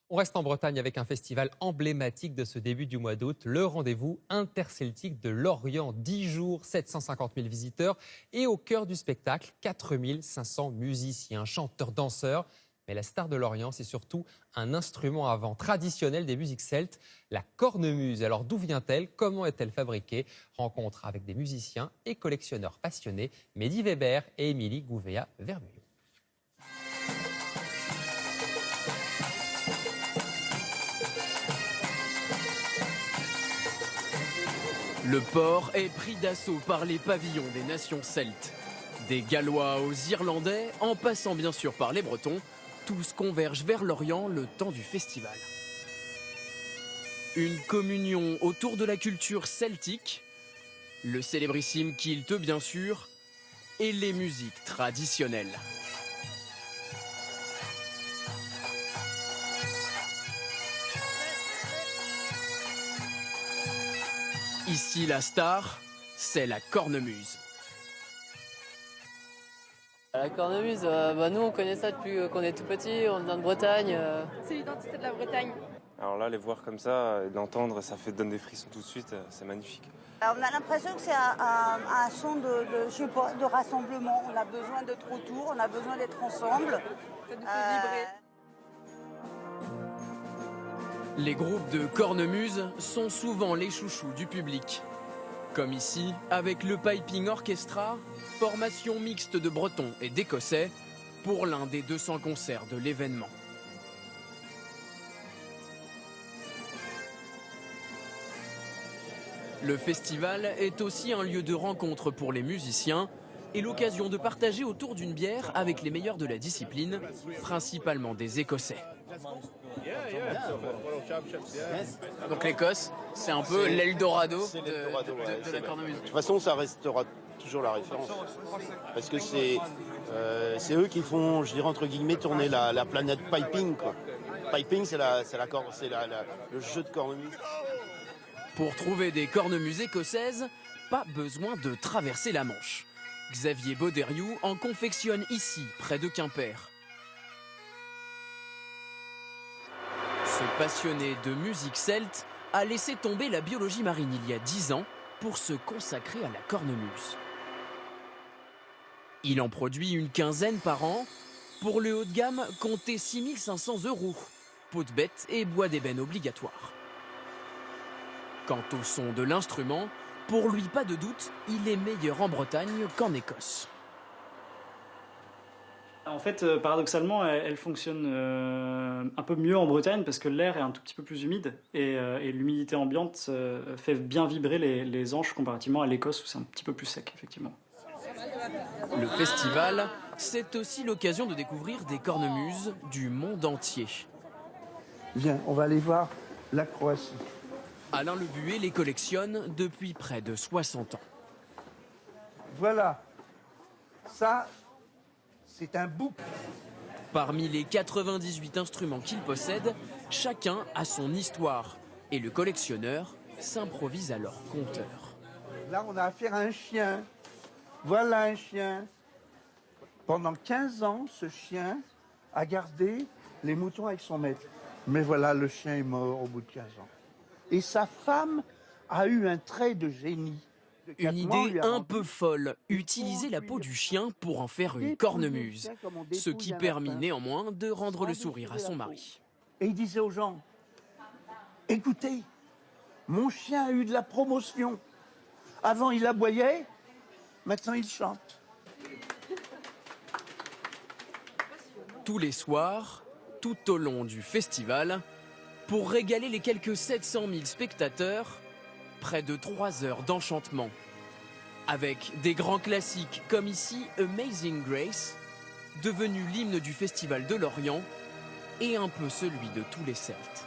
On reste en Bretagne avec un festival emblématique de ce début du mois d'août, le rendez-vous interceltique de Lorient. 10 jours, 750 000 visiteurs et au cœur du spectacle, 4 500 musiciens, chanteurs, danseurs. Mais la star de Lorient, c'est surtout un instrument à vent traditionnel des musiques celtes, la cornemuse. Alors d'où vient-elle? Comment est-elle fabriquée? Rencontre avec des musiciens et collectionneurs passionnés, Mehdi Weber et Émilie Gouvéa-Vermuyot. Le port est pris d'assaut par les pavillons des nations celtes. Des Gallois aux Irlandais, en passant bien sûr par les Bretons, tous convergent vers l'Orient le temps du festival. Une communion autour de la culture celtique, le célébrissime kilt bien sûr, et les musiques traditionnelles. Ici, la star, c'est la cornemuse. La cornemuse, nous on connaît ça depuis qu'on est tout petit, on vient de Bretagne. C'est l'identité de la Bretagne. Alors là, les voir comme ça, et l'entendre, ça donne des frissons tout de suite, c'est magnifique. Alors, on a l'impression que c'est un son de rassemblement. On a besoin d'être autour, on a besoin d'être ensemble. Ça nous fait vibrer. Les groupes de cornemuse sont souvent les chouchous du public. Comme ici, avec le Piping Orchestra, formation mixte de Bretons et d'Écossais, pour l'un des 200 concerts de l'événement. Le festival est aussi un lieu de rencontre pour les musiciens et l'occasion de partager autour d'une bière avec les meilleurs de la discipline, principalement des Écossais. Donc l'Écosse, c'est un peu l'Eldorado de la cornemuse. De toute façon, ça restera toujours la référence. Parce que c'est eux qui font, je dirais entre guillemets, tourner la planète Piping, quoi. Piping, c'est le jeu de cornemuse. Pour trouver des cornemuses écossaises, pas besoin de traverser la Manche. Xavier Bauderiou en confectionne ici, près de Quimper. Ce passionné de musique celte a laissé tomber la biologie marine il y a 10 ans pour se consacrer à la cornemuse. Il en produit une quinzaine par an. Pour le haut de gamme, comptez 6 500 €. Peau de bête et bois d'ébène obligatoire. Quant au son de l'instrument, pour lui pas de doute, il est meilleur en Bretagne qu'en Écosse. En fait, paradoxalement, elle fonctionne un peu mieux en Bretagne parce que l'air est un tout petit peu plus humide et l'humidité ambiante fait bien vibrer les anches comparativement à l'Écosse où c'est un petit peu plus sec, effectivement. Le festival, c'est aussi l'occasion de découvrir des cornemuses du monde entier. Viens, on va aller voir la Croatie. Alain Lebuet les collectionne depuis près de 60 ans. Voilà, ça, c'est un bouc. Parmi les 98 instruments qu'il possède, chacun a son histoire. Et le collectionneur s'improvise alors conteur. Là, on a affaire à un chien. Voilà un chien. Pendant 15 ans, ce chien a gardé les moutons avec son maître. Mais voilà, le chien est mort au bout de 15 ans. Et sa femme a eu un trait de génie. Une idée un peu folle, utiliser la peau du chien pour en faire une cornemuse. Ce qui permit néanmoins de rendre le sourire à son mari. Et il disait aux gens, écoutez, mon chien a eu de la promotion. Avant il aboyait, maintenant il chante. Tous les soirs, tout au long du festival, pour régaler les quelques 700 000 spectateurs, près de 3 heures d'enchantement. Avec des grands classiques comme ici Amazing Grace, devenu l'hymne du Festival de Lorient, et un peu celui de tous les Celtes.